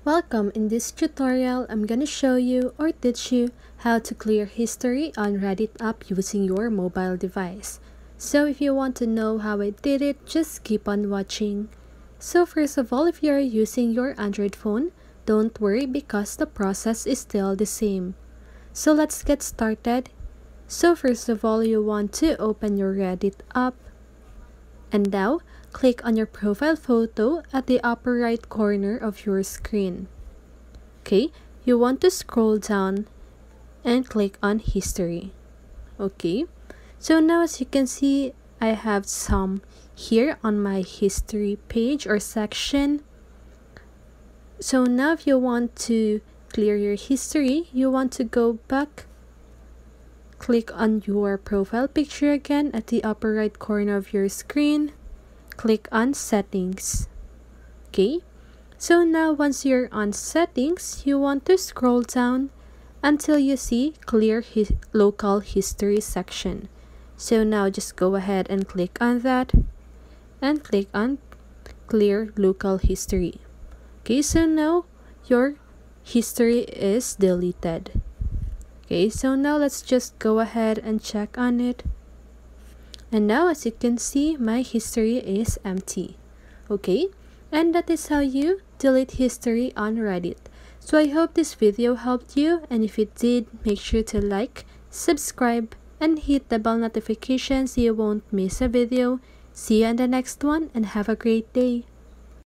Welcome. In this tutorial, I'm gonna show you or teach you how to clear history on Reddit app using your mobile device. So if you want to know how I did it, just keep on watching. So first of all, if you are using your Android phone, don't worry because the process is still the same. So let's get started. So first of all, you want to open your Reddit app. And now, click on your profile photo at the upper right corner of your screen. Okay, you want to scroll down and click on history. Okay, so now as you can see, I have some here on my history page or section. So now if you want to clear your history, you want to go back, click on your profile picture again at the upper right corner of your screen. Click on settings. Okay, so now once you're on settings, you want to scroll down until you see clear local history section. So now just go ahead and click on that and click on clear local history. Okay, so now your history is deleted. Okay, so now let's just go ahead and check on it. And now as you can see, my history is empty. Okay, and that is how you delete history on Reddit. So I hope this video helped you, and if it did, make sure to like, subscribe, and hit the bell notification so you won't miss a video. See you in the next one and have a great day.